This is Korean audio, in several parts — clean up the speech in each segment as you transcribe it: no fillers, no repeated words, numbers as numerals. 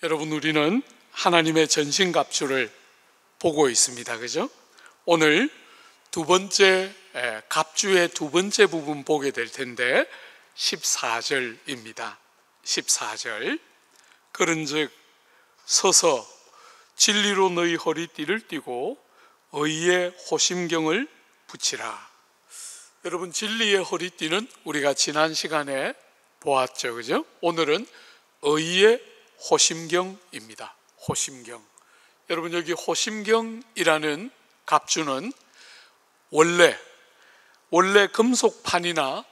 여러분, 우리는 하나님의 전신갑주를 보고 있습니다. 그죠? 오늘 두 번째 갑주의 두 번째 부분 보게 될 텐데 14절입니다. 14절. 그런즉 서서 진리로 너희 허리띠를 띠고 의의 호심경을 붙이라. 여러분, 진리의 허리띠는 우리가 지난 시간에 보았죠. 그죠? 오늘은 의의 호심경입니다. 호심경. 여러분, 여기 호심경이라는 갑주는 원래 금속판이나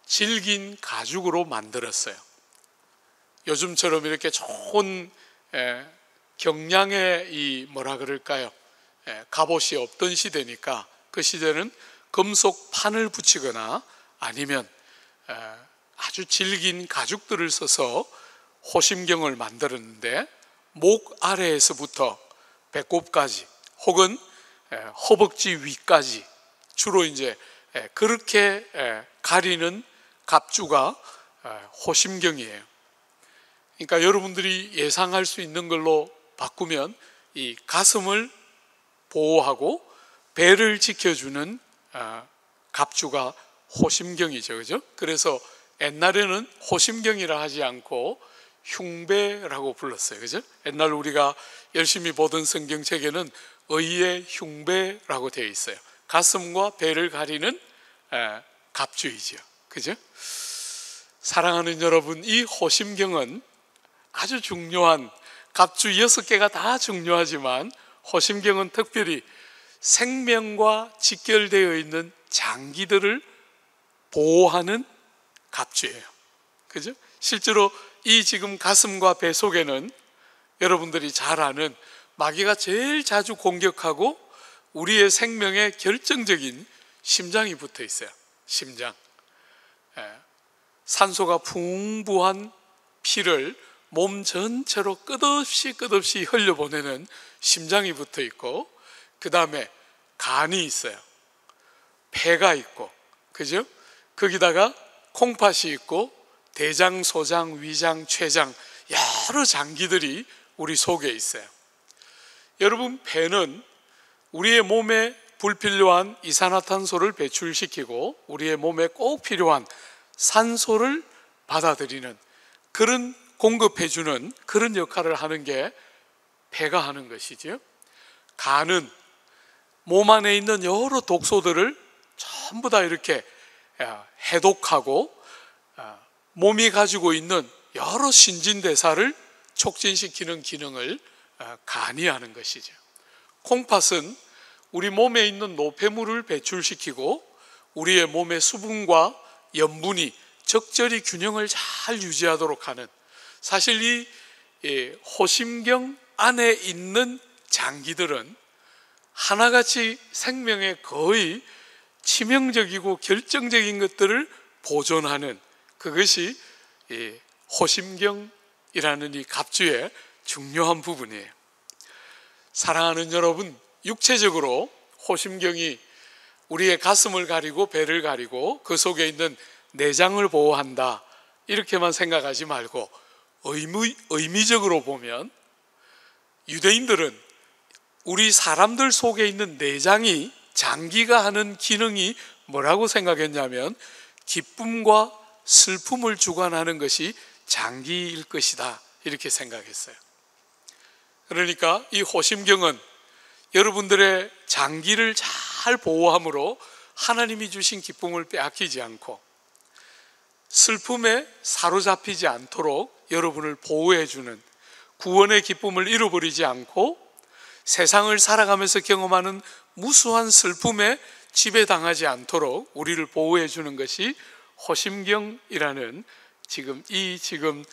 질긴 가죽으로 만들었어요. 요즘처럼 이렇게 좋은 경량의 갑옷이 없던 시대니까 그 시대는 금속판을 붙이거나 아니면 아주 질긴 가죽들을 써서 호심경을 만들었는데, 목 아래에서부터 배꼽까지 혹은 허벅지 위까지 주로 이제 그렇게 가리는 갑주가 호심경이에요. 그러니까 여러분들이 예상할 수 있는 걸로 바꾸면 이 가슴을 보호하고 배를 지켜주는 갑주가 호심경이죠. 그죠? 그래서 옛날에는 호심경이라 하지 않고 흉배라고 불렀어요. 그죠? 옛날 우리가 열심히 보던 성경책에는 의의 흉배라고 되어 있어요. 가슴과 배를 가리는 갑주이죠. 그죠? 사랑하는 여러분, 이 호심경은 아주 중요한, 갑주 6개가 다 중요하지만 호심경은 특별히 생명과 직결되어 있는 장기들을 보호하는 갑주예요. 그죠? 실제로 이 지금 가슴과 배 속에는 여러분들이 잘 아는 마귀가 제일 자주 공격하고 우리의 생명에 결정적인 심장이 붙어 있어요. 심장. 산소가 풍부한 피를 몸 전체로 끝없이 흘려보내는 심장이 붙어 있고, 그 다음에 간이 있어요. 폐가 있고, 그죠? 거기다가 콩팥이 있고, 대장, 소장, 위장, 췌장, 여러 장기들이 우리 속에 있어요. 여러분, 폐는 우리의 몸에 불필요한 이산화탄소를 배출시키고 우리의 몸에 꼭 필요한 산소를 받아들이는, 그런 공급해주는 그런 역할을 하는 게 폐가 하는 것이죠. 간은 몸 안에 있는 여러 독소들을 전부 다 이렇게 해독하고 몸이 가지고 있는 여러 신진대사를 촉진시키는 기능을 간이 하는 것이죠. 콩팥은 우리 몸에 있는 노폐물을 배출시키고 우리의 몸의 수분과 염분이 적절히 균형을 잘 유지하도록 하는, 사실 이 호심경 안에 있는 장기들은 하나같이 생명에 거의 치명적이고 결정적인 것들을 보존하는, 그것이 이 호심경이라는 이 갑주의 중요한 부분이에요. 사랑하는 여러분, 육체적으로 호심경이 우리의 가슴을 가리고 배를 가리고 그 속에 있는 내장을 보호한다, 이렇게만 생각하지 말고 의미적으로 보면 유대인들은 우리 사람들 속에 있는 내장이, 장기가 하는 기능이 뭐라고 생각했냐면 기쁨과 슬픔을 주관하는 것이 장기일 것이다, 이렇게 생각했어요. 그러니까 이 호심경은 여러분들의 장기를 잘 보호함으로 하나님이 주신 기쁨을 빼앗기지 않고 슬픔에 사로잡히지 않도록 여러분을 보호해주는, 구원의 기쁨을 잃어버리지 않고 세상을 살아가면서 경험하는 무수한 슬픔에 지배당하지 않도록 우리를 보호해주는 것이 호심경이라는 지금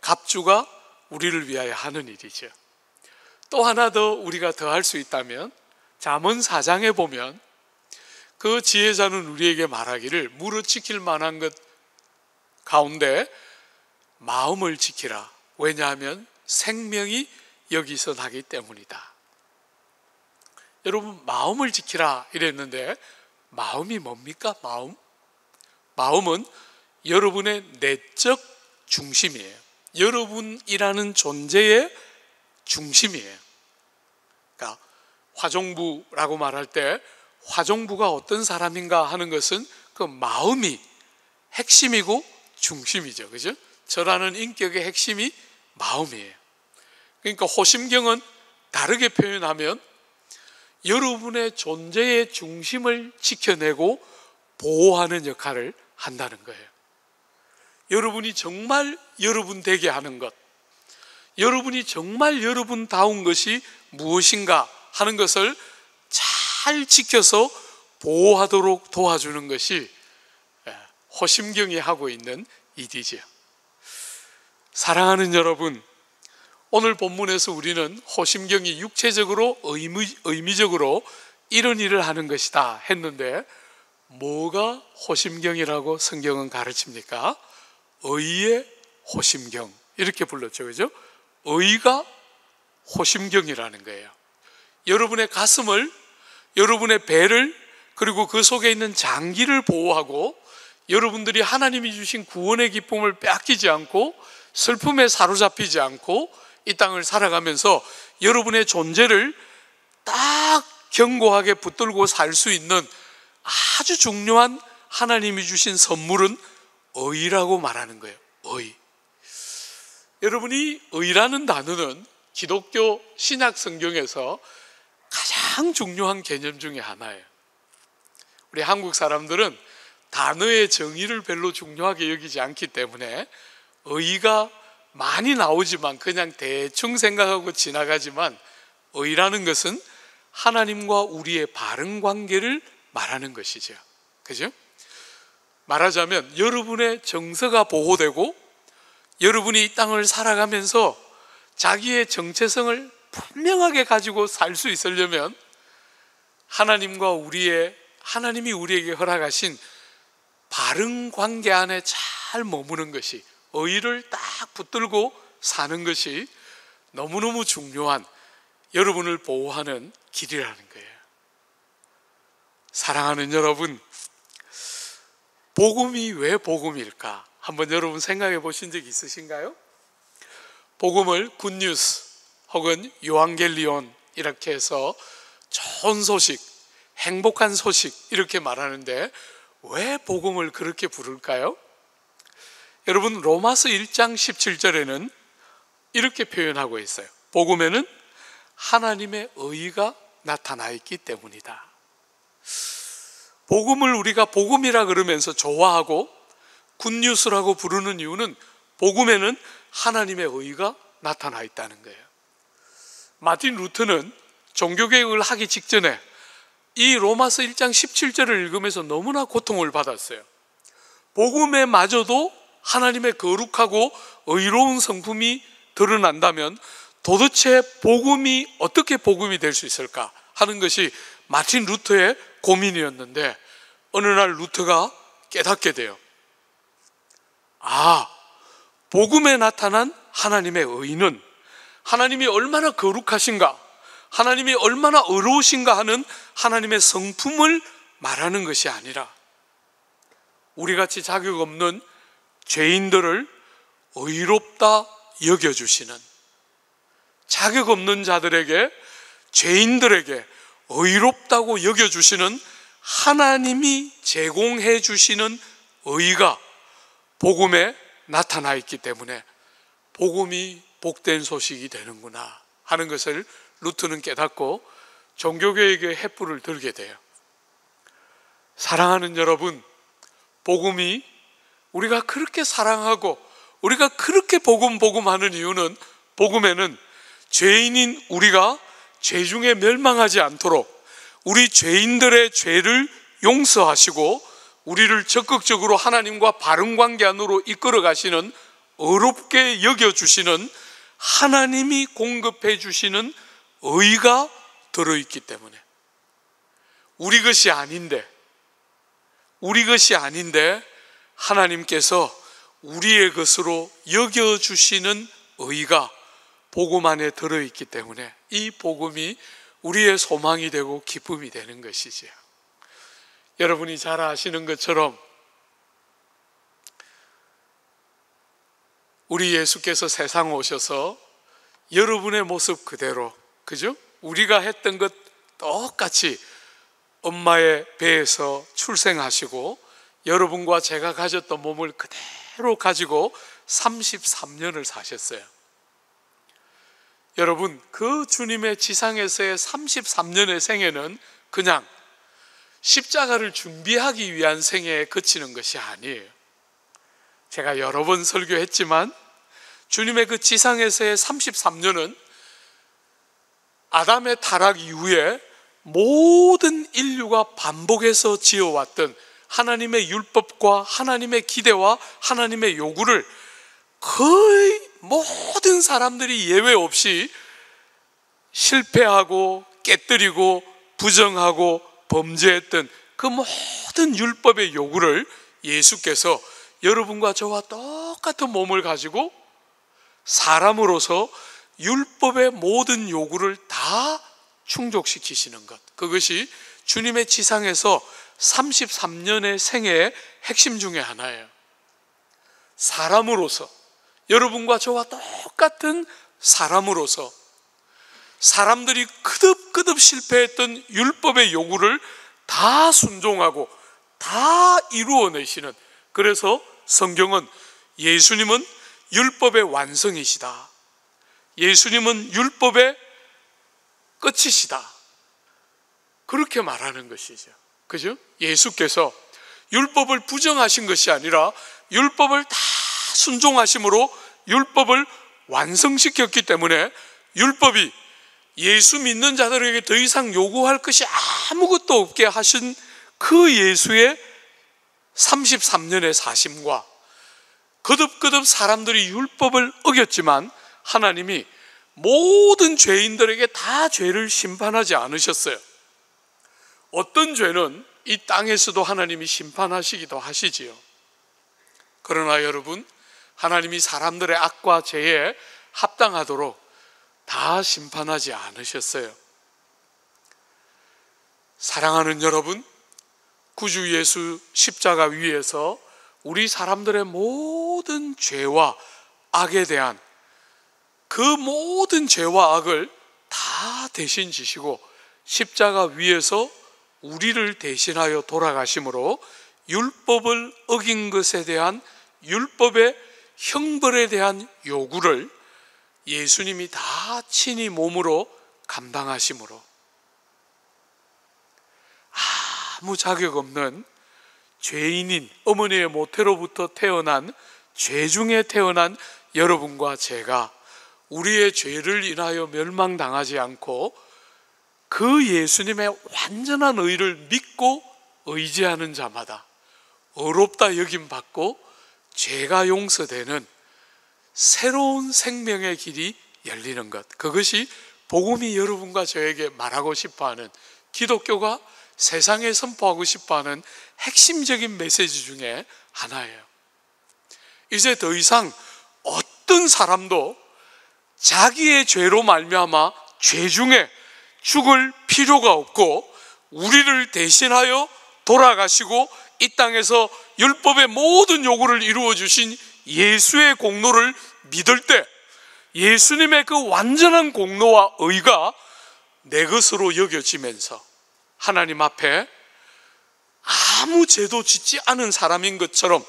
갑주가 우리를 위하여 하는 일이죠. 또 하나 더 우리가 더 할 수 있다면, 잠언 4장에 보면 그 지혜자는 우리에게 말하기를 무릇 지킬 만한 것 가운데 마음을 지키라. 왜냐하면 생명이 여기서 나기 때문이다. 여러분, 마음을 지키라 이랬는데 마음이 뭡니까? 마음은 여러분의 내적 중심이에요. 여러분이라는 존재의 중심이에요. 그러니까 화종부라고 말할 때 화종부가 어떤 사람인가 하는 것은 그 마음이 핵심이고 중심이죠. 그죠? 저라는 인격의 핵심이 마음이에요. 그러니까 호심경은 다르게 표현하면 여러분의 존재의 중심을 지켜내고 보호하는 역할을 한다는 거예요. 여러분이 정말 여러분 되게 하는 것, 여러분이 정말 여러분다운 것이 무엇인가 하는 것을 잘 지켜서 보호하도록 도와주는 것이 호심경이 하고 있는 일이지요. 사랑하는 여러분, 오늘 본문에서 우리는 호심경이 육체적으로 의미적으로 이런 일을 하는 것이다 했는데, 뭐가 호심경이라고 성경은 가르칩니까? 의의 호심경, 이렇게 불렀죠. 그죠? 의가 호심경이라는 거예요. 여러분의 가슴을, 여러분의 배를, 그리고 그 속에 있는 장기를 보호하고 여러분들이 하나님이 주신 구원의 기쁨을 빼앗기지 않고 슬픔에 사로잡히지 않고 이 땅을 살아가면서 여러분의 존재를 딱 견고하게 붙들고 살 수 있는 아주 중요한 하나님이 주신 선물은 의라고 말하는 거예요. 의. 여러분이 의라는 단어는 기독교 신약 성경에서 가장 중요한 개념 중에 하나예요. 우리 한국 사람들은 단어의 정의를 별로 중요하게 여기지 않기 때문에 의가 많이 나오지만 그냥 대충 생각하고 지나가지만, 의라는 것은 하나님과 우리의 바른 관계를 말하는 것이죠. 그죠? 말하자면 여러분의 정서가 보호되고 여러분이 이 땅을 살아가면서 자기의 정체성을 분명하게 가지고 살 수 있으려면 하나님이 우리에게 허락하신 바른 관계 안에 잘 머무는 것이, 의를 딱 붙들고 사는 것이 너무너무 중요한, 여러분을 보호하는 길이라는 거예요. 사랑하는 여러분, 복음이 왜 복음일까? 한번 여러분 생각해 보신 적 있으신가요? 복음을 굿뉴스 혹은 요한겔리온 이렇게 해서 좋은 소식, 행복한 소식 이렇게 말하는데 왜 복음을 그렇게 부를까요? 여러분, 로마서 1장 17절에는 이렇게 표현하고 있어요. 복음에는 하나님의 의가 나타나 있기 때문이다. 복음을 우리가 복음이라 그러면서 좋아하고 굿뉴스라고 부르는 이유는 복음에는 하나님의 의가 나타나 있다는 거예요. 마틴 루터는 종교개혁을 하기 직전에 이 로마서 1장 17절을 읽으면서 너무나 고통을 받았어요. 복음에 마저도 하나님의 거룩하고 의로운 성품이 드러난다면 도대체 복음이 어떻게 복음이 될 수 있을까 하는 것이 마틴 루터의 고민이었는데, 어느 날 루터가 깨닫게 돼요. 복음에 나타난 하나님의 의는 하나님이 얼마나 거룩하신가, 하나님이 얼마나 의로우신가 하는 하나님의 성품을 말하는 것이 아니라 우리같이 자격 없는 죄인들을 의롭다 여겨주시는, 자격 없는 자들에게, 죄인들에게 의롭다고 여겨주시는 하나님이 제공해 주시는 의가 복음에 나타나 있기 때문에 복음이 복된 소식이 되는구나 하는 것을 루터는 깨닫고 종교개혁의 횃불을 들게 돼요. 사랑하는 여러분, 복음이 우리가 그렇게 사랑하고 우리가 그렇게 복음하는 이유는 복음에는 죄인인 우리가 죄 중에 멸망하지 않도록 우리 죄인들의 죄를 용서하시고 우리를 적극적으로 하나님과 바른 관계 안으로 이끌어 가시는, 의롭게 여겨주시는 하나님이 공급해 주시는 의가 들어있기 때문에 우리 것이 아닌데 하나님께서 우리의 것으로 여겨주시는 의가 복음 안에 들어있기 때문에 이 복음이 우리의 소망이 되고 기쁨이 되는 것이지요. 여러분이 잘 아시는 것처럼 우리 예수께서 세상 오셔서 여러분의 모습 그대로, 그죠? 우리가 했던 것 똑같이 엄마의 배에서 출생하시고 여러분과 제가 가졌던 몸을 그대로 가지고 33년을 사셨어요. 여러분, 그 주님의 지상에서의 33년의 생애는 그냥 십자가를 준비하기 위한 생애에 그치는 것이 아니에요. 제가 여러 번 설교했지만 주님의 그 지상에서의 33년은 아담의 타락 이후에 모든 인류가 반복해서 지어왔던 하나님의 율법과 하나님의 기대와 하나님의 요구를 거의 모든 사람들이 예외 없이 실패하고 깨뜨리고 부정하고 범죄했던 그 모든 율법의 요구를 예수께서 여러분과 저와 똑같은 몸을 가지고 사람으로서 율법의 모든 요구를 다 충족시키시는 것, 그것이 주님의 지상에서 33년의 생애의 핵심 중에 하나예요. 사람으로서, 여러분과 저와 똑같은 사람으로서 사람들이 그득그득 실패했던 율법의 요구를 다 순종하고 다 이루어내시는, 그래서 성경은 예수님은 율법의 완성이시다, 예수님은 율법의 끝이시다, 그렇게 말하는 것이죠. 그죠? 예수께서 율법을 부정하신 것이 아니라 율법을 다 순종하심으로 율법을 완성시켰기 때문에 율법이 예수 믿는 자들에게 더 이상 요구할 것이 아무것도 없게 하신 그 예수의 33년의 사심과 거듭거듭 사람들이 율법을 어겼지만 하나님이 모든 죄인들에게 다 죄를 심판하지 않으셨어요. 어떤 죄는 이 땅에서도 하나님이 심판하시기도 하시지요. 그러나 여러분, 하나님이 사람들의 악과 죄에 합당하도록 다 심판하지 않으셨어요. 사랑하는 여러분, 구주 예수 십자가 위에서 우리 사람들의 모든 죄와 악에 대한 그 모든 죄와 악을 다 대신 지시고 십자가 위에서 우리를 대신하여 돌아가심으로 율법을 어긴 것에 대한 율법의 형벌에 대한 요구를 예수님이 다 친히 몸으로 감당하심으로 아무 자격 없는 죄인인 어머니의 모태로부터 태어난 죄 중에 태어난 여러분과 제가 우리의 죄를 인하여 멸망당하지 않고 그 예수님의 완전한 의를 믿고 의지하는 자마다 의롭다 여김받고 죄가 용서되는 새로운 생명의 길이 열리는 것, 그것이 복음이 여러분과 저에게 말하고 싶어하는, 기독교가 세상에 선포하고 싶어하는 핵심적인 메시지 중에 하나예요. 이제 더 이상 어떤 사람도 자기의 죄로 말미암아 죄 중에 죽을 필요가 없고 우리를 대신하여 돌아가시고 이 땅에서 율법의 모든 요구를 이루어 주신 예수의 공로를 믿을 때 예수님의 그 완전한 공로와 의가 내 것으로 여겨지면서 하나님 앞에 아무 죄도 짓지 않은 사람인 것처럼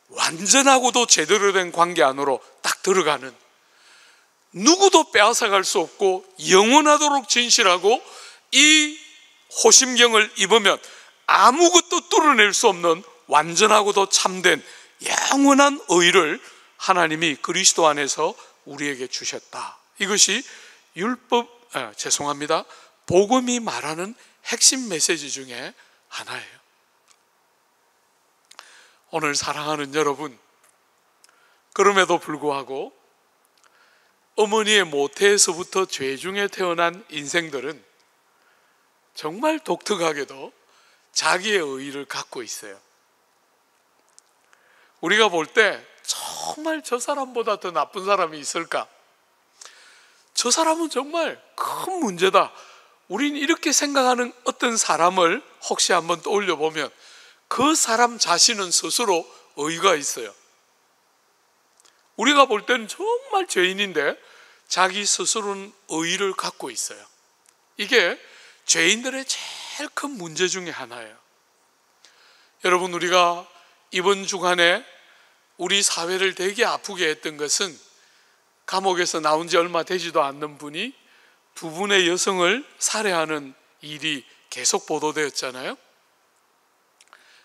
완전하고도 제대로 된 관계 안으로 딱 들어가는, 누구도 빼앗아갈 수 없고 영원하도록 진실하고 이 호심경을 입으면 아무것도 뚫어낼 수 없는 완전하고도 참된 영원한 의를 하나님이 그리스도 안에서 우리에게 주셨다. 이것이 복음이 말하는 핵심 메시지 중에 하나예요. 오늘 사랑하는 여러분, 그럼에도 불구하고 어머니의 모태에서부터 죄 중에 태어난 인생들은 정말 독특하게도 자기의 의의를 갖고 있어요. 우리가 볼 때 정말 저 사람보다 더 나쁜 사람이 있을까? 저 사람은 정말 큰 문제다. 우린 이렇게 생각하는 어떤 사람을 혹시 한번 떠올려 보면 그 사람 자신은 스스로 의의가 있어요. 우리가 볼 때는 정말 죄인인데 자기 스스로는 의의를 갖고 있어요. 이게 죄인들의 제일 큰 문제 중에 하나예요. 여러분, 우리가 이번 주간에 우리 사회를 되게 아프게 했던 것은 감옥에서 나온 지 얼마 되지도 않는 분이 두 분의 여성을 살해하는 일이 계속 보도되었잖아요.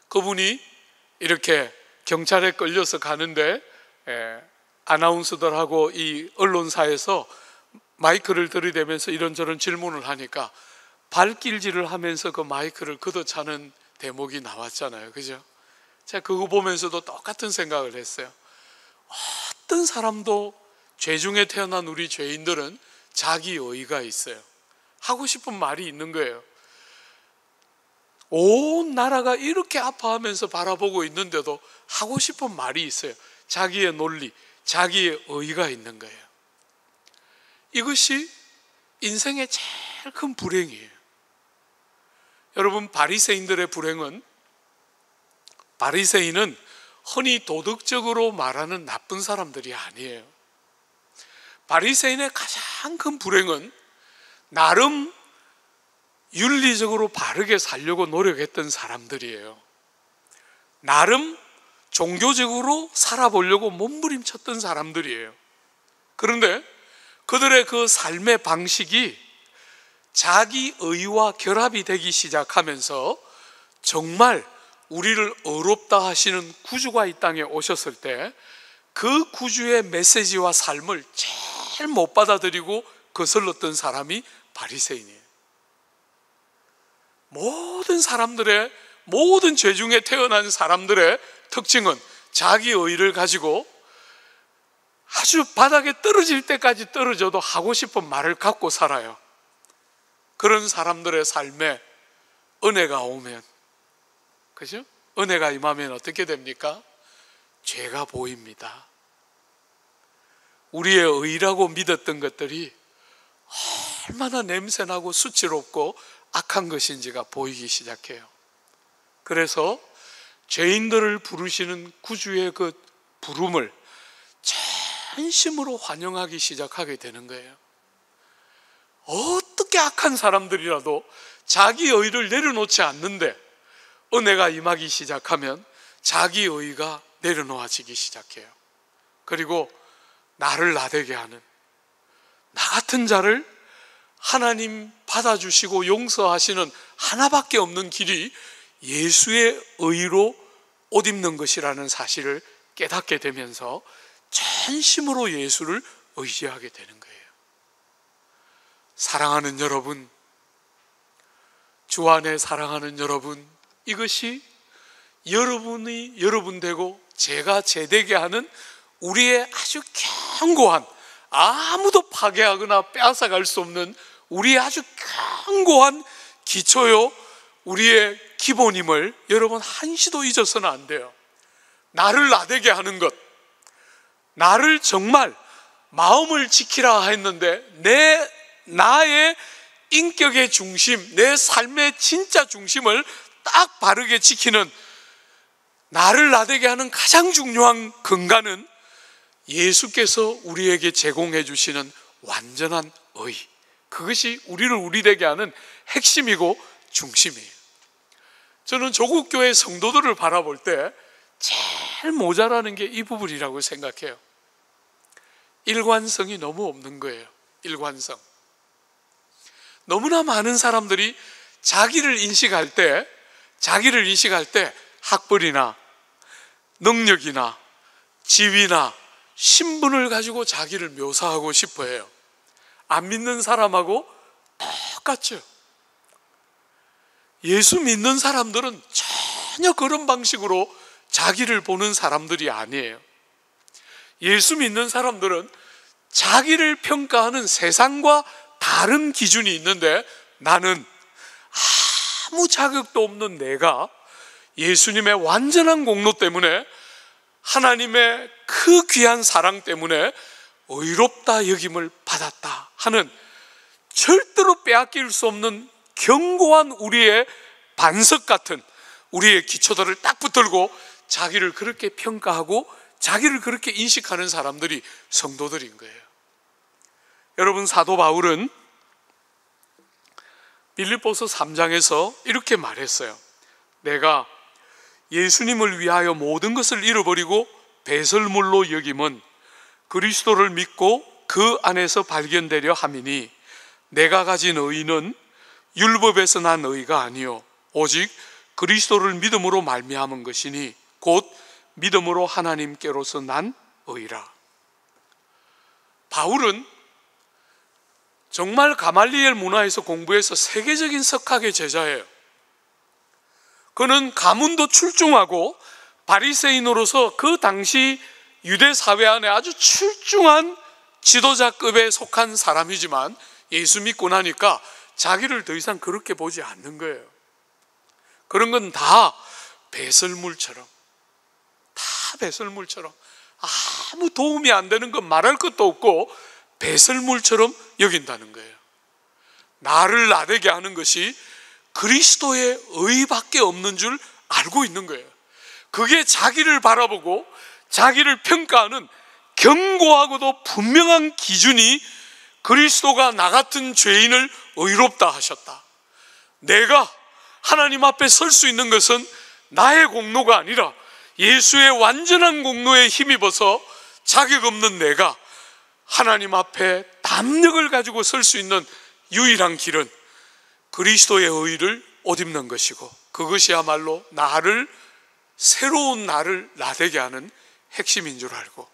그분이 이렇게 경찰에 끌려서 가는데 아나운서들하고 이 언론사에서 마이크를 들이대면서 이런저런 질문을 하니까 발길질을 하면서 그 마이크를 걷어차는 대목이 나왔잖아요. 그죠? 제가 그거 보면서도 똑같은 생각을 했어요. 어떤 사람도 죄 중에 태어난 우리 죄인들은 자기 의의가 있어요. 하고 싶은 말이 있는 거예요. 온 나라가 이렇게 아파하면서 바라보고 있는데도 하고 싶은 말이 있어요. 자기의 논리, 자기의 의의가 있는 거예요. 이것이 인생의 제일 큰 불행이에요. 여러분, 바리새인들의 불행은, 바리새인은 흔히 도덕적으로 말하는 나쁜 사람들이 아니에요. 바리새인의 가장 큰 불행은 나름 윤리적으로 바르게 살려고 노력했던 사람들이에요. 나름 종교적으로 살아보려고 몸부림쳤던 사람들이에요. 그런데 그들의 그 삶의 방식이 자기 의와 결합이 되기 시작하면서 정말 우리를 의롭다 하시는 구주가 이 땅에 오셨을 때 그 구주의 메시지와 삶을 제일 못 받아들이고 거슬렀던 사람이 바리새인이에요. 모든 사람들의, 모든 죄 중에 태어난 사람들의 특징은 자기 의를 가지고 아주 바닥에 떨어질 때까지 떨어져도 하고 싶은 말을 갖고 살아요. 그런 사람들의 삶에 은혜가 오면, 그죠? 은혜가 임하면 어떻게 됩니까? 죄가 보입니다. 우리의 의라고 믿었던 것들이 얼마나 냄새나고 수치롭고 악한 것인지가 보이기 시작해요. 그래서 죄인들을 부르시는 구주의 그 부름을 전심으로 환영하기 시작하게 되는 거예요. 어떻게 악한 사람들이라도 자기 의를 내려놓지 않는데 은혜가 임하기 시작하면 자기 의가 내려놓아지기 시작해요. 그리고 나를 나되게 하는, 나 같은 자를 하나님 받아주시고 용서하시는 하나밖에 없는 길이 예수의 의로 옷 입는 것이라는 사실을 깨닫게 되면서 전심으로 예수를 의지하게 되는 거예요. 사랑하는 여러분, 주 안에 사랑하는 여러분, 이것이 여러분이 여러분 되고 제가 제 되게 하는 우리의 아주 견고한, 아무도 파괴하거나 빼앗아갈 수 없는 우리의 아주 견고한 기초요, 우리의 기본임을 여러분 한시도 잊어서는 안 돼요. 나를 나되게 하는 것, 나를 정말 마음을 지키라 했는데 나의 인격의 중심, 내 삶의 진짜 중심을 딱 바르게 지키는, 나를 나되게 하는 가장 중요한 근간은 예수께서 우리에게 제공해 주시는 완전한 의, 그것이 우리를 우리 되게 하는 핵심이고 중심이에요. 저는 조국 교회 성도들을 바라볼 때 제일 모자라는 게 이 부분이라고 생각해요. 일관성이 너무 없는 거예요. 일관성. 너무나 많은 사람들이 자기를 인식할 때 학벌이나 능력이나 지위나 신분을 가지고 자기를 묘사하고 싶어 해요. 안 믿는 사람하고 똑같죠. 예수 믿는 사람들은 전혀 그런 방식으로 자기를 보는 사람들이 아니에요. 예수 믿는 사람들은 자기를 평가하는 세상과 다른 기준이 있는데, 나는 아무 자격도 없는 내가 예수님의 완전한 공로 때문에, 하나님의 그 귀한 사랑 때문에 의롭다 여김을 받았다 하는 절대로 빼앗길 수 없는 견고한 우리의 반석 같은 우리의 기초들을 딱 붙들고 자기를 그렇게 평가하고 자기를 그렇게 인식하는 사람들이 성도들인 거예요. 여러분, 사도 바울은 빌립보서 3장에서 이렇게 말했어요. 내가 예수님을 위하여 모든 것을 잃어버리고 배설물로 여김은 그리스도를 믿고 그 안에서 발견되려 함이니 내가 가진 의는 율법에서 난 의가 아니요 오직 그리스도를 믿음으로 말미암은 것이니 곧 믿음으로 하나님께로서 난 의라. 바울은 정말 가말리엘 문화에서 공부해서 세계적인 석학의 제자예요. 그는 가문도 출중하고 바리새인으로서 그 당시 유대 사회 안에 아주 출중한 지도자급에 속한 사람이지만 예수 믿고 나니까 자기를 더 이상 그렇게 보지 않는 거예요. 그런 건 다 배설물처럼, 아무 도움이 안 되는 건 말할 것도 없고 배설물처럼 여긴다는 거예요. 나를 나대게 하는 것이 그리스도의 의밖에 없는 줄 알고 있는 거예요. 그게 자기를 바라보고 자기를 평가하는 견고하고도 분명한 기준이 그리스도가 나 같은 죄인을 의롭다 하셨다. 내가 하나님 앞에 설 수 있는 것은 나의 공로가 아니라 예수의 완전한 공로에 힘입어서 자격 없는 내가 하나님 앞에 담력을 가지고 설 수 있는 유일한 길은 그리스도의 의를 옷 입는 것이고, 그것이야말로 나를, 새로운 나를 나되게 하는 핵심인 줄 알고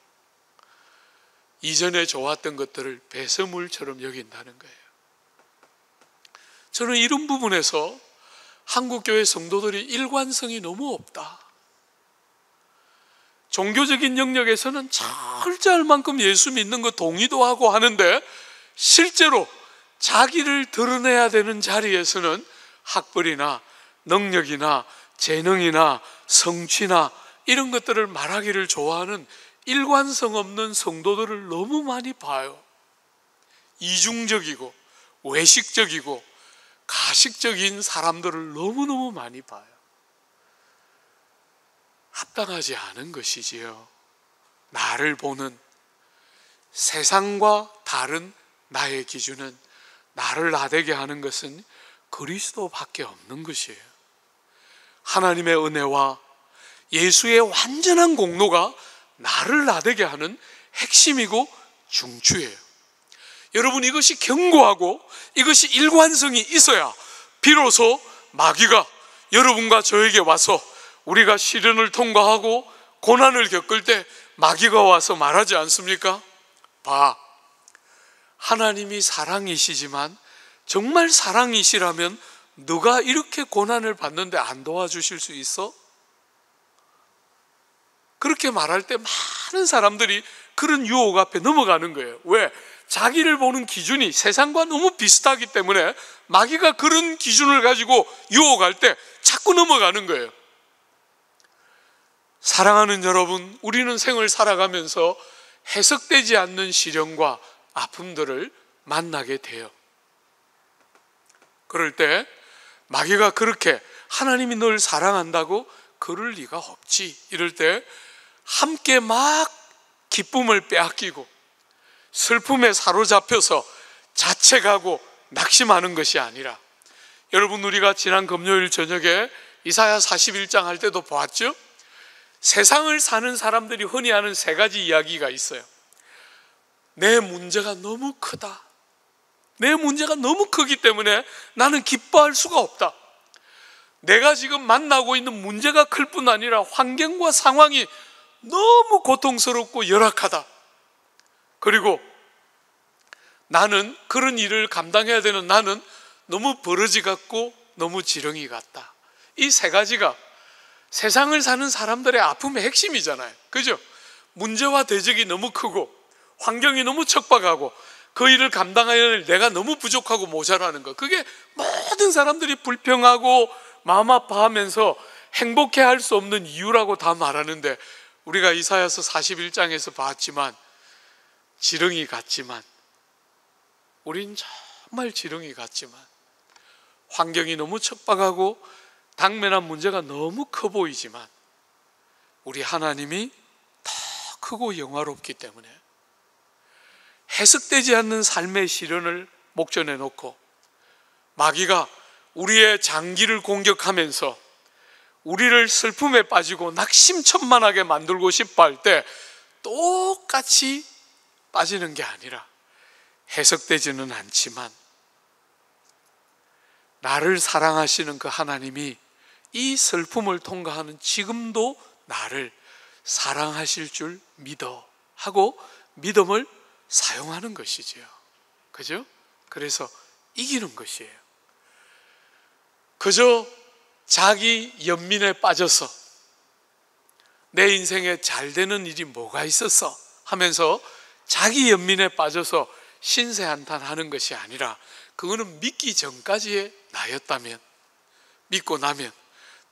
이전에 좋았던 것들을 배설물처럼 여긴다는 거예요. 저는 이런 부분에서 한국교회 성도들이 일관성이 너무 없다. 종교적인 영역에서는 철저할 만큼 예수 믿는 거 동의도 하고 하는데 실제로 자기를 드러내야 되는 자리에서는 학벌이나 능력이나 재능이나 성취나 이런 것들을 말하기를 좋아하는 일관성 없는 성도들을 너무 많이 봐요. 이중적이고 외식적이고 가식적인 사람들을 너무너무 많이 봐요. 합당하지 않은 것이지요. 나를 보는 세상과 다른 나의 기준은, 나를 나대게 하는 것은 그리스도밖에 없는 것이에요. 하나님의 은혜와 예수의 완전한 공로가 나를 나대게 하는 핵심이고 중추예요. 여러분, 이것이 견고하고 이것이 일관성이 있어야 비로소 마귀가 여러분과 저에게 와서, 우리가 시련을 통과하고 고난을 겪을 때 마귀가 와서 말하지 않습니까? 봐, 하나님이 사랑이시지만 정말 사랑이시라면 너가 이렇게 고난을 받는데 안 도와주실 수 있어? 그렇게 말할 때 많은 사람들이 그런 유혹 앞에 넘어가는 거예요. 왜? 자기를 보는 기준이 세상과 너무 비슷하기 때문에 마귀가 그런 기준을 가지고 유혹할 때 자꾸 넘어가는 거예요. 사랑하는 여러분, 우리는 생을 살아가면서 해석되지 않는 시련과 아픔들을 만나게 돼요. 그럴 때 마귀가 그렇게 하나님이 널 사랑한다고 그럴 리가 없지, 이럴 때 함께 막 기쁨을 빼앗기고 슬픔에 사로잡혀서 자책하고 낙심하는 것이 아니라, 여러분, 우리가 지난 금요일 저녁에 이사야 41장 할 때도 보았죠? 세상을 사는 사람들이 흔히 하는 세 가지 이야기가 있어요. 내 문제가 너무 크다. 내 문제가 너무 크기 때문에 나는 기뻐할 수가 없다. 내가 지금 만나고 있는 문제가 클 뿐 아니라 환경과 상황이 너무 고통스럽고 열악하다. 그리고 나는, 그런 일을 감당해야 되는 나는 너무 버러지 같고 너무 지렁이 같다. 이 세 가지가 세상을 사는 사람들의 아픔의 핵심이잖아요. 그죠? 문제와 대적이 너무 크고 환경이 너무 척박하고 그 일을 감당하려는 내가 너무 부족하고 모자라는 것, 그게 모든 사람들이 불평하고 마음 아파하면서 행복해할 수 없는 이유라고 다 말하는데, 우리가 이사야서 41장에서 봤지만 지렁이 같지만, 우린 정말 지렁이 같지만 환경이 너무 척박하고 당면한 문제가 너무 커 보이지만 우리 하나님이 크고 영화롭기 때문에 해석되지 않는 삶의 시련을 목전에 놓고 마귀가 우리의 장기를 공격하면서 우리를 슬픔에 빠지고 낙심천만하게 만들고 싶어 할 때 똑같이 빠지는 게 아니라 해석되지는 않지만 나를 사랑하시는 그 하나님이 이 슬픔을 통과하는 지금도 나를 사랑하실 줄 믿어 하고 믿음을 사용하는 것이지요. 그죠? 그래서 이기는 것이에요. 그저 자기 연민에 빠져서 내 인생에 잘 되는 일이 뭐가 있었어 하면서 자기 연민에 빠져서 신세한탄하는 것이 아니라 그거는 믿기 전까지의 나였다면, 믿고 나면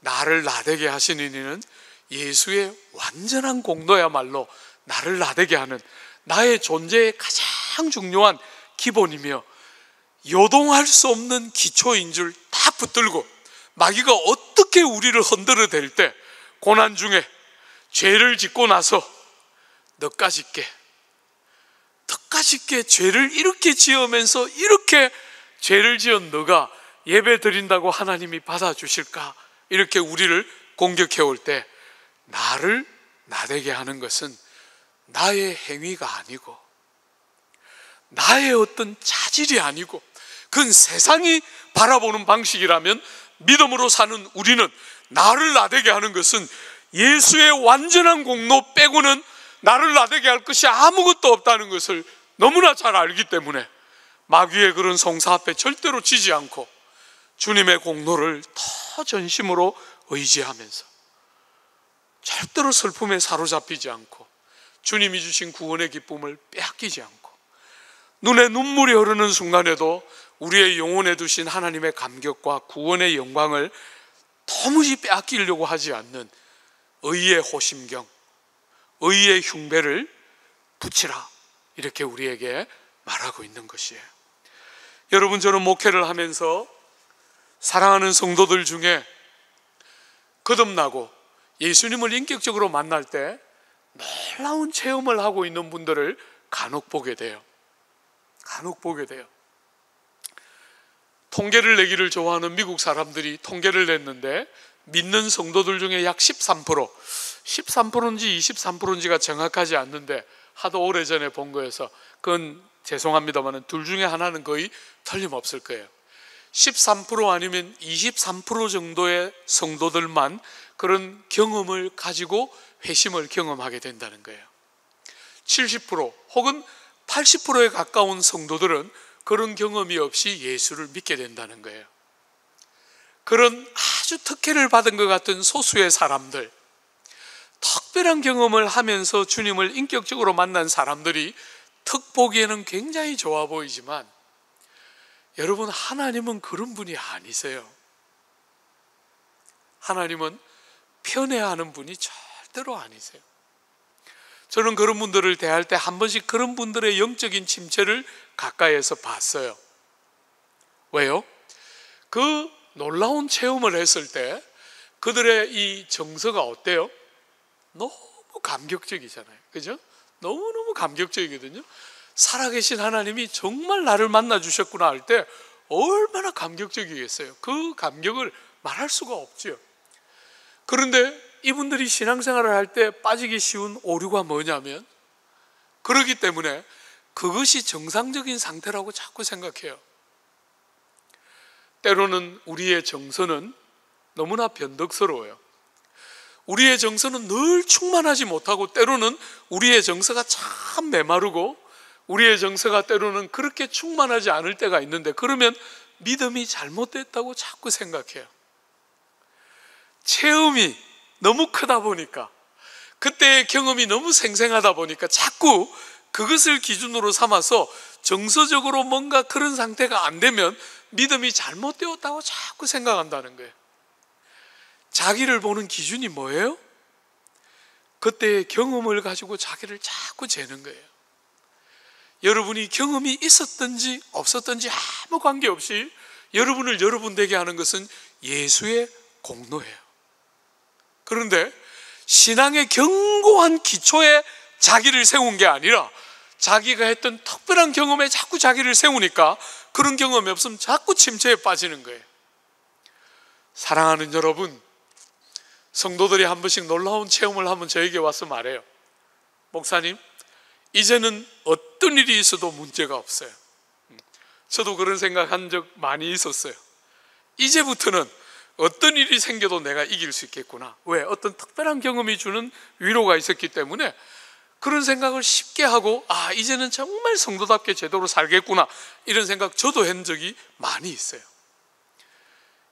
나를 나되게 하시는 이는 예수의 완전한 공로야말로 나를 나되게 하는 나의 존재의 가장 중요한 기본이며 요동할 수 없는 기초인 줄 딱 붙들고 마귀가 어떻게 우리를 흔들어 댈 때 고난 중에 죄를 짓고 나서 너까짓 게 죄를 이렇게 지으면서 이렇게 죄를 지은 너가 예배 드린다고 하나님이 받아주실까? 이렇게 우리를 공격해 올 때 나를 나되게 하는 것은 나의 행위가 아니고 나의 어떤 자질이 아니고 그건 세상이 바라보는 방식이라면 믿음으로 사는 우리는 나를 나되게 하는 것은 예수의 완전한 공로 빼고는 나를 나되게 할 것이 아무것도 없다는 것을 너무나 잘 알기 때문에 마귀의 그런 성사 앞에 절대로 지지 않고 주님의 공로를 더 전심으로 의지하면서 절대로 슬픔에 사로잡히지 않고 주님이 주신 구원의 기쁨을 빼앗기지 않고 눈에 눈물이 흐르는 순간에도 우리의 영혼에 두신 하나님의 감격과 구원의 영광을 도무지 빼앗기려고 하지 않는 의의 호심경, 의의 흉배를 붙이라, 이렇게 우리에게 말하고 있는 것이에요. 여러분, 저는 목회를 하면서 사랑하는 성도들 중에 거듭나고 예수님을 인격적으로 만날 때 놀라운 체험을 하고 있는 분들을 간혹 보게 돼요. 통계를 내기를 좋아하는 미국 사람들이 통계를 냈는데 믿는 성도들 중에 약 13%인지 23%인지가 정확하지 않는데 하도 오래전에 본 거여서 그건 죄송합니다만 둘 중에 하나는 거의 틀림없을 거예요. 13% 아니면 23% 정도의 성도들만 그런 경험을 가지고 회심을 경험하게 된다는 거예요. 70% 혹은 80%에 가까운 성도들은 그런 경험이 없이 예수를 믿게 된다는 거예요. 그런 아주 특혜를 받은 것 같은 소수의 사람들, 특별한 경험을 하면서 주님을 인격적으로 만난 사람들이 턱 보기에는 굉장히 좋아 보이지만 여러분, 하나님은 그런 분이 아니세요. 하나님은 편애하는 분이 절대로 아니세요. 저는 그런 분들을 대할 때 한 번씩 그런 분들의 영적인 침체를 가까이에서 봤어요. 왜요? 그 놀라운 체험을 했을 때 그들의 이 정서가 어때요? 너무 감격적이잖아요. 그죠? 너무너무 감격적이거든요. 살아계신 하나님이 정말 나를 만나주셨구나 할 때 얼마나 감격적이겠어요. 그 감격을 말할 수가 없죠. 그런데 이분들이 신앙생활을 할 때 빠지기 쉬운 오류가 뭐냐면 그렇기 때문에 그것이 정상적인 상태라고 자꾸 생각해요. 때로는 우리의 정서는 너무나 변덕스러워요. 우리의 정서는 늘 충만하지 못하고 때로는 우리의 정서가 참 메마르고 우리의 정서가 때로는 그렇게 충만하지 않을 때가 있는데 그러면 믿음이 잘못됐다고 자꾸 생각해요. 체험이 너무 크다 보니까 그때의 경험이 너무 생생하다 보니까 자꾸 그것을 기준으로 삼아서 정서적으로 뭔가 그런 상태가 안 되면 믿음이 잘못되었다고 자꾸 생각한다는 거예요. 자기를 보는 기준이 뭐예요? 그때의 경험을 가지고 자기를 자꾸 재는 거예요. 여러분이 경험이 있었든지 없었든지 아무 관계없이 여러분을 여러분 되게 하는 것은 예수의 공로예요. 그런데 신앙의 견고한 기초에 자기를 세운 게 아니라 자기가 했던 특별한 경험에 자꾸 자기를 세우니까 그런 경험이 없으면 자꾸 침체에 빠지는 거예요. 사랑하는 여러분, 성도들이 한 번씩 놀라운 체험을 하면 저에게 와서 말해요. 목사님, 이제는 어떤 일이 있어도 문제가 없어요. 저도 그런 생각한 적 많이 있었어요. 이제부터는 어떤 일이 생겨도 내가 이길 수 있겠구나. 왜? 어떤 특별한 경험이 주는 위로가 있었기 때문에 그런 생각을 쉽게 하고, 이제는 정말 성도답게 제대로 살겠구나, 이런 생각 저도 한 적이 많이 있어요.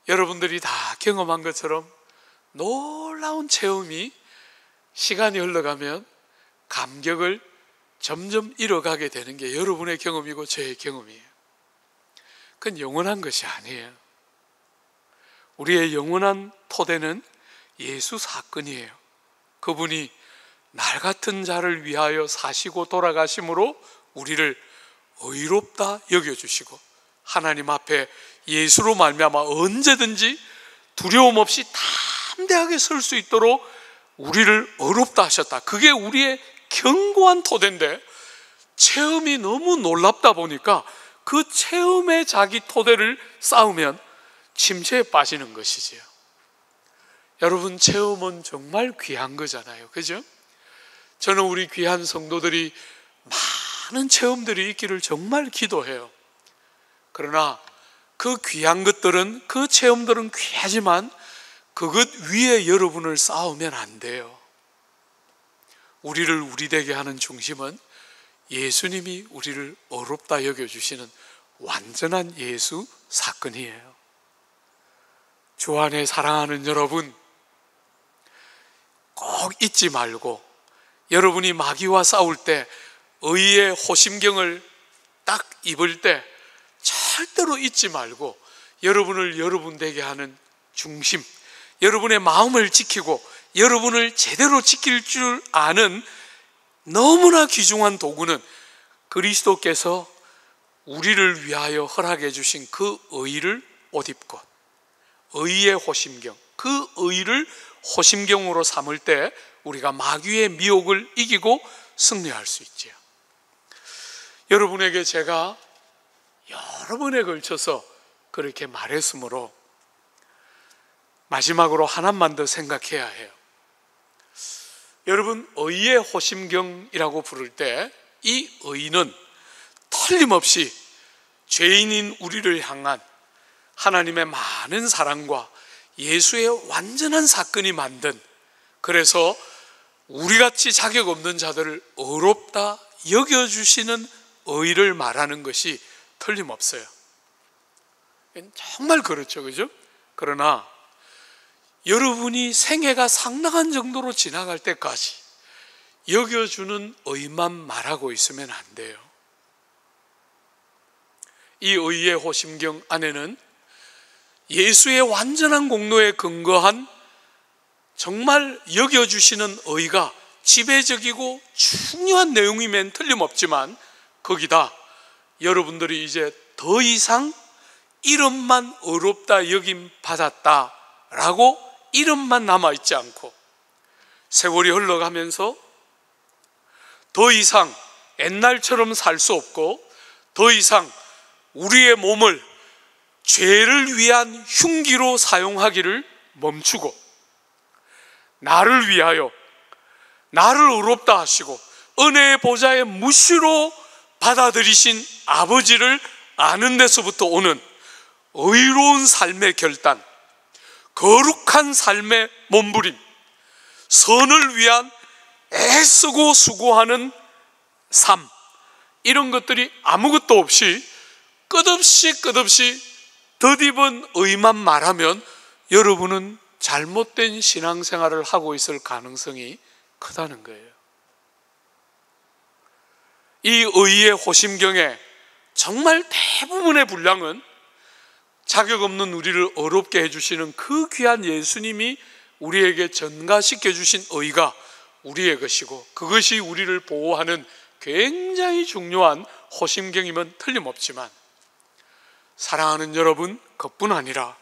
여러분들이 다 경험한 것처럼 놀라운 체험이 시간이 흘러가면 감격을 점점 잃어가게 되는 게 여러분의 경험이고 저의 경험이에요. 그건 영원한 것이 아니에요. 우리의 영원한 토대는 예수 사건이에요. 그분이 날 같은 자를 위하여 사시고 돌아가심으로 우리를 의롭다 여겨주시고 하나님 앞에 예수로 말미암아 언제든지 두려움 없이 담대하게 설 수 있도록 우리를 의롭다 하셨다. 그게 우리의 견고한 토대인데 체험이 너무 놀랍다 보니까 그 체험에 자기 토대를 쌓으면 침체에 빠지는 것이지요. 여러분, 체험은 정말 귀한 거잖아요. 그죠? 저는 우리 귀한 성도들이 많은 체험들이 있기를 정말 기도해요. 그러나 그 귀한 것들은, 그 체험들은 귀하지만 그것 위에 여러분을 쌓으면 안 돼요. 우리를 우리 되게 하는 중심은 예수님이 우리를 의롭다 여겨주시는 완전한 예수 사건이에요. 주 안에 사랑하는 여러분, 꼭 잊지 말고 여러분이 마귀와 싸울 때 의의 호심경을 딱 입을 때 절대로 잊지 말고 여러분을 여러분 되게 하는 중심, 여러분의 마음을 지키고 여러분을 제대로 지킬 줄 아는 너무나 귀중한 도구는 그리스도께서 우리를 위하여 허락해 주신 그 의를 옷 입고 의의 호심경, 그 의를 호심경으로 삼을 때 우리가 마귀의 미혹을 이기고 승리할 수 있지요. 여러분에게 제가 여러 번에 걸쳐서 그렇게 말했으므로 마지막으로 하나만 더 생각해야 해요. 여러분, 의의 호심경이라고 부를 때 이 의는 틀림없이 죄인인 우리를 향한 하나님의 많은 사랑과 예수의 완전한 사건이 만든, 그래서 우리같이 자격 없는 자들을 의롭다 여겨주시는 의를 말하는 것이 틀림없어요. 정말 그렇죠, 그죠? 그러나 여러분이 생애가 상당한 정도로 지나갈 때까지 여겨주는 의만 말하고 있으면 안 돼요. 이 의의 호심경 안에는 예수의 완전한 공로에 근거한 정말 여겨주시는 의가 지배적이고 중요한 내용이면 틀림없지만 거기다 여러분들이 이제 더 이상 이름만 의롭다 여김 받았다라고 이름만 남아있지 않고 세월이 흘러가면서 더 이상 옛날처럼 살 수 없고 더 이상 우리의 몸을 죄를 위한 흉기로 사용하기를 멈추고 나를 위하여 나를 의롭다 하시고 은혜의 보좌의 무시로 받아들이신 아버지를 아는 데서부터 오는 의로운 삶의 결단, 거룩한 삶의 몸부림, 선을 위한 애쓰고 수고하는 삶, 이런 것들이 아무것도 없이 끝없이 덧입은 의만 말하면 여러분은 잘못된 신앙생활을 하고 있을 가능성이 크다는 거예요. 이 의의 호심경에 정말 대부분의 분량은 자격 없는 우리를 어렵게 해주시는 그 귀한 예수님이 우리에게 전가시켜 주신 의가 우리의 것이고 그것이 우리를 보호하는 굉장히 중요한 호심경이면 틀림없지만 사랑하는 여러분, 그뿐 아니라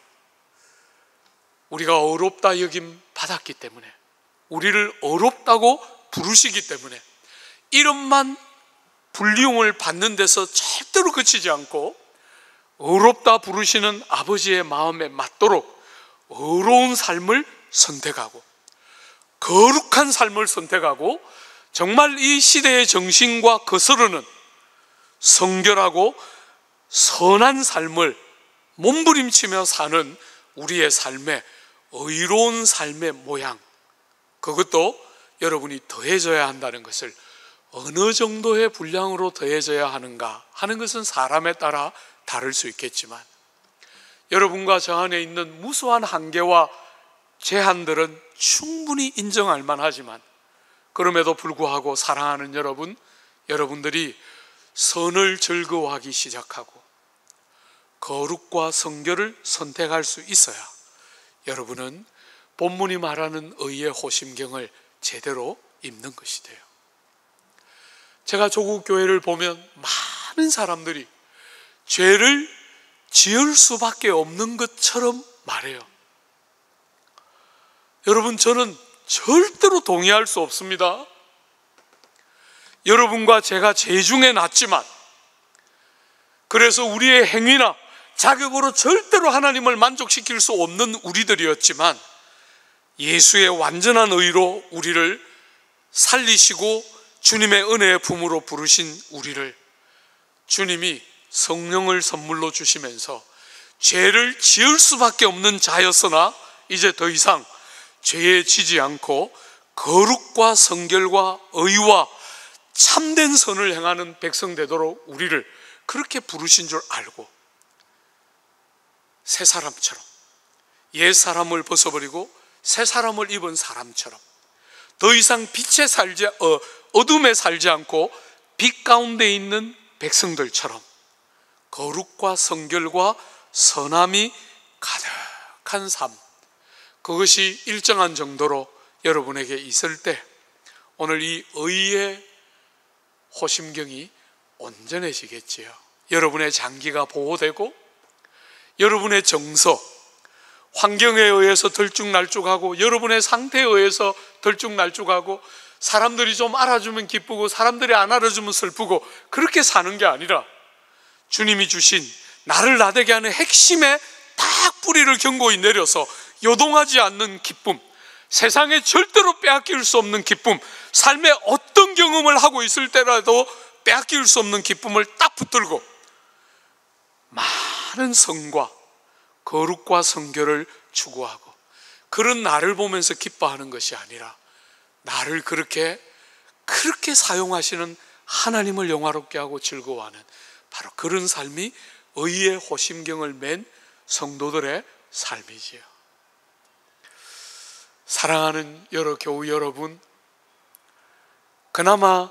우리가 어렵다 여김 받았기 때문에 우리를 어렵다고 부르시기 때문에 이름만 불리움을 받는 데서 절대로 그치지 않고 의롭다 부르시는 아버지의 마음에 맞도록 의로운 삶을 선택하고 거룩한 삶을 선택하고 정말 이 시대의 정신과 거스르는 성결하고 선한 삶을 몸부림치며 사는 우리의 삶의 의로운 삶의 모양, 그것도 여러분이 더해져야 한다는 것을, 어느 정도의 분량으로 더해져야 하는가 하는 것은 사람에 따라 다를 수 있겠지만 여러분과 저 안에 있는 무수한 한계와 제한들은 충분히 인정할 만하지만 그럼에도 불구하고 사랑하는 여러분들이 선을 즐거워하기 시작하고 거룩과 성결을 선택할 수 있어야 여러분은 본문이 말하는 의의 호심경을 제대로 입는 것이 돼요. 제가 조국 교회를 보면 많은 사람들이 죄를 지을 수밖에 없는 것처럼 말해요. 여러분, 저는 절대로 동의할 수 없습니다. 여러분과 제가 죄 중에 났지만, 그래서 우리의 행위나 자격으로 절대로 하나님을 만족시킬 수 없는 우리들이었지만 예수의 완전한 의로 우리를 살리시고 주님의 은혜의 품으로 부르신 우리를 주님이 성령을 선물로 주시면서 죄를 지을 수밖에 없는 자였으나 이제 더 이상 죄에 지지 않고 거룩과 성결과 의와 참된 선을 행하는 백성 되도록 우리를 그렇게 부르신 줄 알고 새 사람처럼, 옛 사람을 벗어버리고 새 사람을 입은 사람처럼 더 이상 어둠에 살지 않고 빛 가운데 있는 백성들처럼 거룩과 성결과 선함이 가득한 삶, 그것이 일정한 정도로 여러분에게 있을 때 오늘 이 의의 호심경이 온전해지겠지요. 여러분의 장기가 보호되고 여러분의 정서, 환경에 의해서 들쭉날쭉하고 여러분의 상태에 의해서 들쭉날쭉하고 사람들이 좀 알아주면 기쁘고 사람들이 안 알아주면 슬프고 그렇게 사는 게 아니라 주님이 주신 나를 나되게 하는 핵심에 딱 뿌리를 견고히 내려서 요동하지 않는 기쁨, 세상에 절대로 빼앗길 수 없는 기쁨, 삶의 어떤 경험을 하고 있을 때라도 빼앗길 수 없는 기쁨을 딱 붙들고 많은 성과 거룩과 성결을 추구하고 그런 나를 보면서 기뻐하는 것이 아니라 나를 그렇게 사용하시는 하나님을 영화롭게 하고 즐거워하는 바로 그런 삶이 의의 호심경을 맨 성도들의 삶이지요. 사랑하는 교우 여러분, 그나마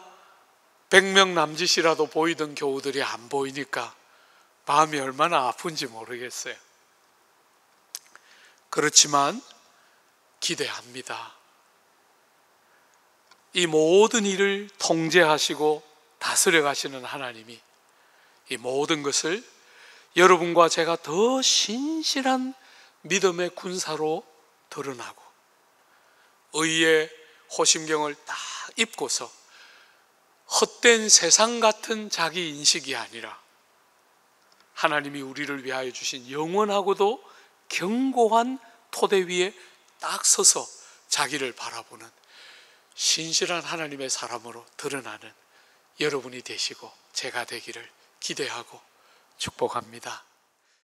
100명 남짓이라도 보이던 교우들이 안 보이니까 마음이 얼마나 아픈지 모르겠어요. 그렇지만 기대합니다. 이 모든 일을 통제하시고 다스려 가시는 하나님이 이 모든 것을 여러분과 제가 더 신실한 믿음의 군사로 드러나고 의의 호심경을 딱 입고서 헛된 세상 같은 자기 인식이 아니라 하나님이 우리를 위하여 주신 영원하고도 견고한 토대 위에 딱 서서 자기를 바라보는 신실한 하나님의 사람으로 드러나는 여러분이 되시고 제가 되기를 기대하고 축복합니다.